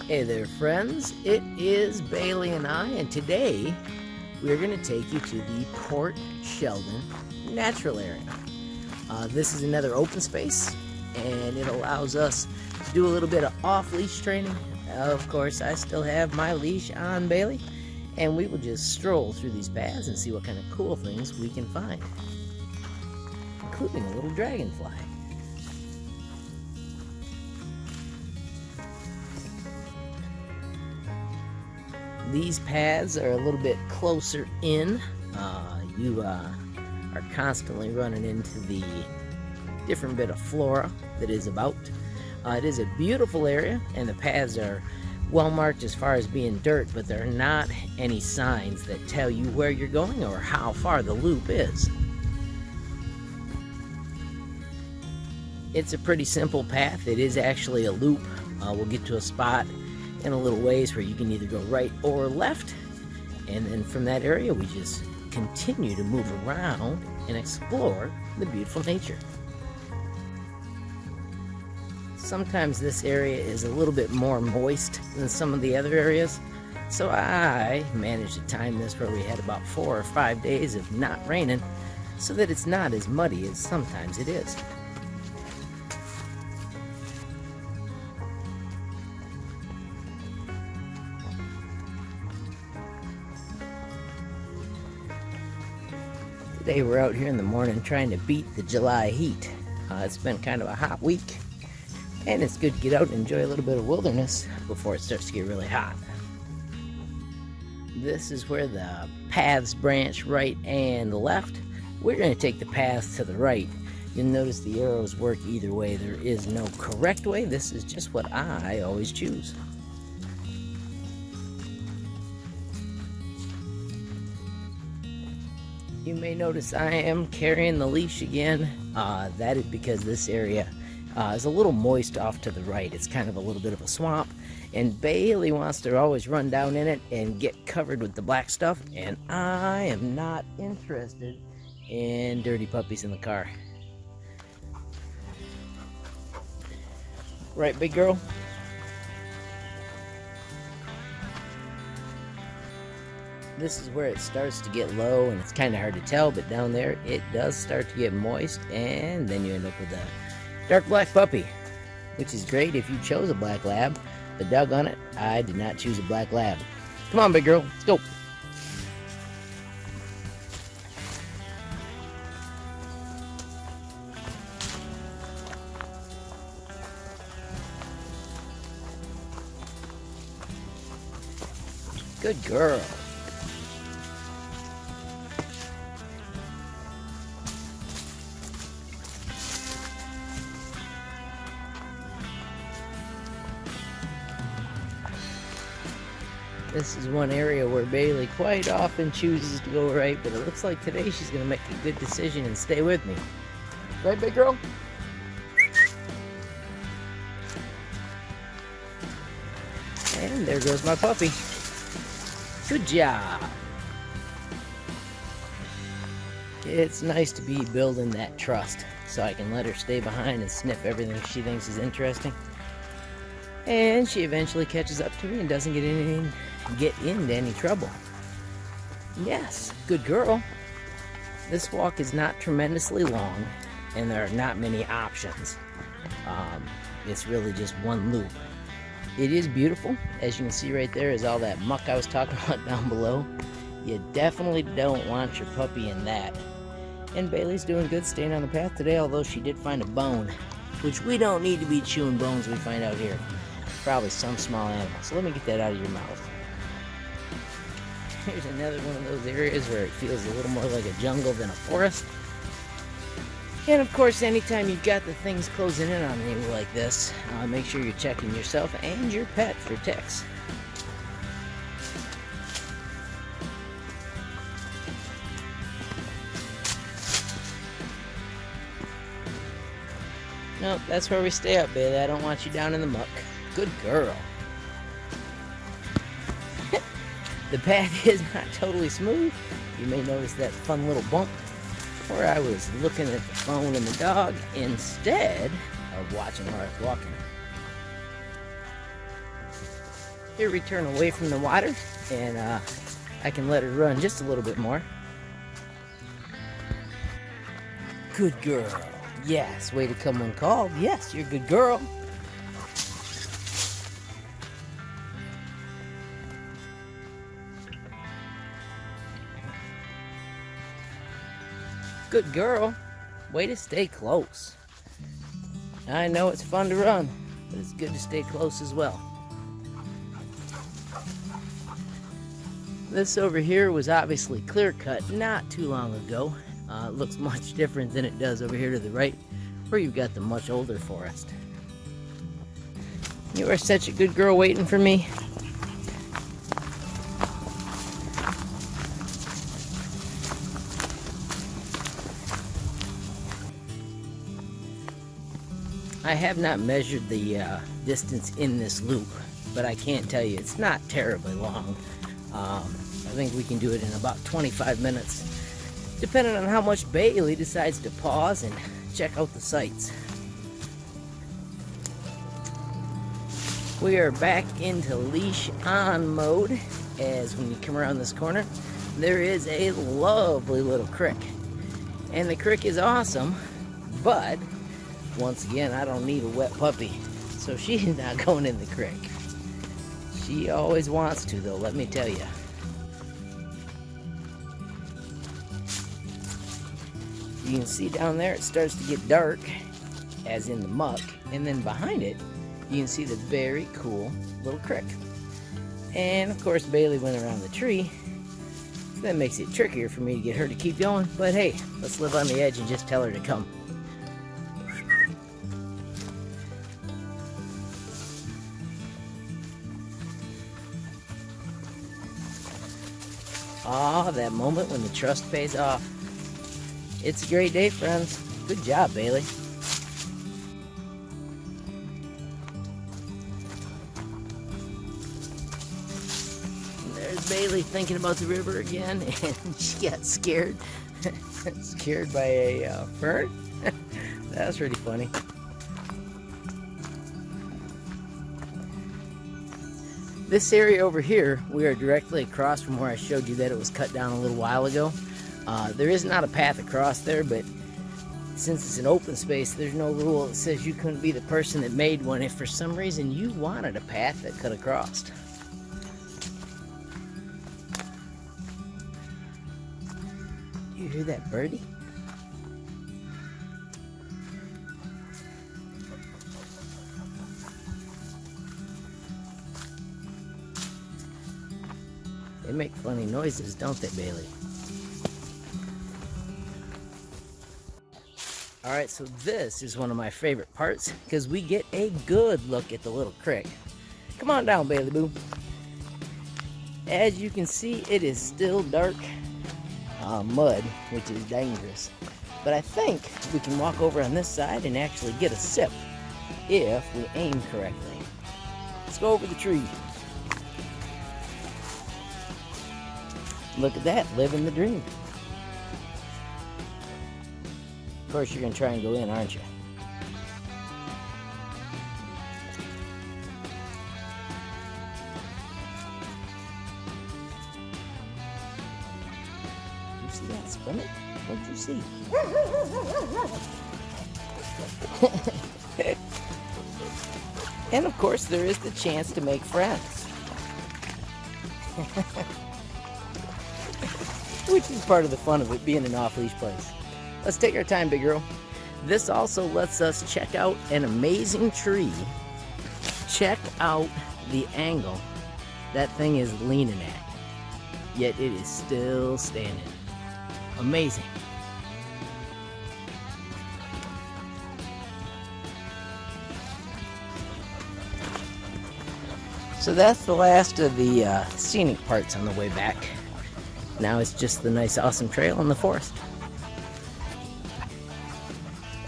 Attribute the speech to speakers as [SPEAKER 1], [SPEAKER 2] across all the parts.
[SPEAKER 1] Hey there, friends. It is Bailey and I, and today we're going to take you to the Port Sheldon Natural Area. This is another open space, and it allows us to do a little bit of off-leash training. Of course, I still have my leash on Bailey, and we will just stroll through these paths and see what kind of cool things we can find, including a little dragonfly. These paths are a little bit closer in. You are constantly running into the different bit of flora that is about. It is a beautiful area, and the paths are well marked as far as being dirt, but there are not any signs that tell you where you're going or how far the loop is. It's a pretty simple path. It is actually a loop. We'll get to a spot in a little ways where you can either go right or left, and then from that area we just continue to move around and explore the beautiful nature. Sometimes this area is a little bit more moist than some of the other areas, so I managed to time this where we had about 4 or 5 days of not raining so that it's not as muddy as sometimes it is. Today we're out here in the morning trying to beat the July heat. It's been kind of a hot week, and it's good to get out and enjoy a little bit of wilderness before it starts to get really hot. This is where the paths branch right and left. We're going to take the path to the right. You'll notice the arrows work either way. There is no correct way. This is just what I always choose. You may notice I am carrying the leash again. That is because this area is a little moist off to the right. It's kind of a little bit of a swamp, and Bailey wants to always run down in it and get covered with the black stuff, and I am not interested in dirty puppies in the car. Right, big girl? This is where it starts to get low, and it's kind of hard to tell, but down there it does start to get moist, and then you end up with a dark black puppy, which is great if you chose a black lab, but doggone it, I did not choose a black lab. Come on, big girl, let's go. Good girl. This is one area where Bailey quite often chooses to go right, but it looks like today she's going to make a good decision and stay with me. Right, big girl? And there goes my puppy. Good job. It's nice to be building that trust so I can let her stay behind and sniff everything she thinks is interesting. And she eventually catches up to me and doesn't get into any trouble. Yes, good girl. This walk is not tremendously long, and there are not many options. It's really just one loop. It is beautiful. As you can see right there is all that muck I was talking about down below. You definitely don't want your puppy in that. And Bailey's doing good staying on the path today, although she did find a bone, which we don't need to be chewing bones we find out here. Probably some small animal. So let me get that out of your mouth. Here's another one of those areas where it feels a little more like a jungle than a forest. And of course, anytime you've got the things closing in on you like this, make sure you're checking yourself and your pet for ticks. Nope, that's where we stay up, Bailey. I don't want you down in the muck. Good girl. The path is not totally smooth. You may notice that fun little bump where I was looking at the phone and the dog instead of watching where I was walking. Here we turn away from the water, and I can let her run just a little bit more. Good girl. Yes, way to come when called. Yes, you're a good girl. Good girl. Way to stay close. I know it's fun to run, but it's good to stay close as well. This over here was obviously clear cut not too long ago. It looks much different than it does over here to the right, where you've got the much older forest. You are such a good girl waiting for me. I have not measured the distance in this loop, but I can't tell you, it's not terribly long. I think we can do it in about 25 minutes, depending on how much Bailey decides to pause and check out the sights. We are back into leash on mode, as when you come around this corner, there is a lovely little creek. And the creek is awesome, but once again, I don't need a wet puppy, so she's not going in the creek. She always wants to, though, let me tell you. You can see down there it starts to get dark, as in the muck, and then behind it, you can see the very cool little creek. And of course, Bailey went around the tree, so that makes it trickier for me to get her to keep going, but hey, let's live on the edge and just tell her to come. Ah, that moment when the trust pays off. It's a great day, friends. Good job, Bailey. And there's Bailey thinking about the river again, and she got scared. Scared by a fern? That was pretty funny. This area over here, we are directly across from where I showed you that it was cut down a little while ago. There is not a path across there, but since it's an open space, there's no rule that says you couldn't be the person that made one if for some reason you wanted a path that cut across. Do you hear that birdie? They make funny noises, don't they, Bailey? Alright, so this is one of my favorite parts because we get a good look at the little creek. Come on down, Bailey Boo. As you can see, it is still dark mud, which is dangerous. But I think we can walk over on this side and actually get a sip if we aim correctly. Let's go over the tree. Look at that, living the dream. Of course, you're going to try and go in, aren't you? Did you see that swimming? What did you see? And of course, there is the chance to make friends. Which is part of the fun of it being an off-leash place. Let's take our time, big girl. This also lets us check out an amazing tree. Check out the angle that thing is leaning at. Yet it is still standing. Amazing. So that's the last of the scenic parts on the way back. Now it's just the nice, awesome trail in the forest.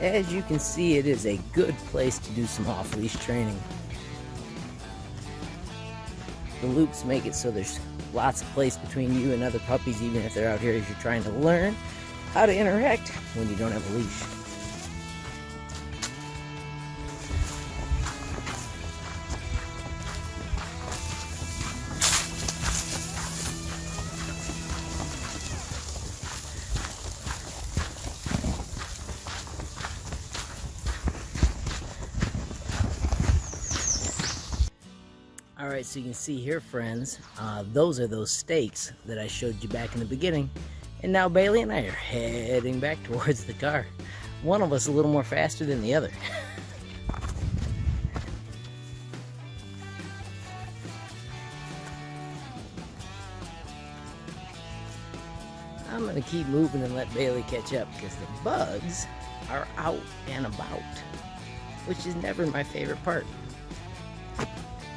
[SPEAKER 1] As you can see, it is a good place to do some off-leash training. The loops make it so there's lots of place between you and other puppies, even if they're out here as you're trying to learn how to interact when you don't have a leash. Alright, so you can see here, friends, those are those stakes that I showed you back in the beginning. And now Bailey and I are heading back towards the car. One of us a little more faster than the other. I'm going to keep moving and let Bailey catch up because the bugs are out and about, which is never my favorite part.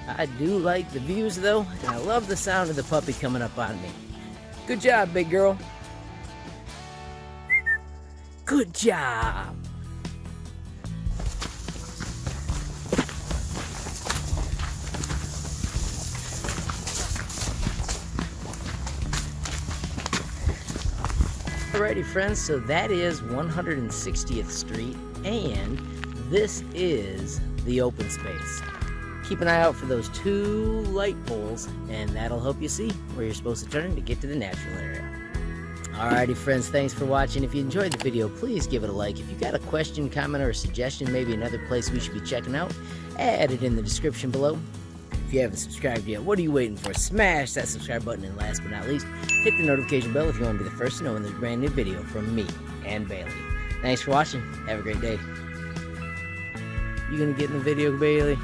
[SPEAKER 1] I do like the views though, and I love the sound of the puppy coming up on me. Good job, big girl. Good job. Alrighty friends, so that is 160th Street, and this is the open space. Keep an eye out for those 2 light poles, and that'll help you see where you're supposed to turn to get to the natural area. Alrighty friends, thanks for watching. If you enjoyed the video, please give it a like. If you got a question, comment, or a suggestion, maybe another place we should be checking out, add it in the description below. If you haven't subscribed yet, what are you waiting for? Smash that subscribe button, and last but not least, hit the notification bell if you want to be the first to know when there's a brand new video from me and Bailey. Thanks for watching. Have a great day. You gonna get in the video, Bailey?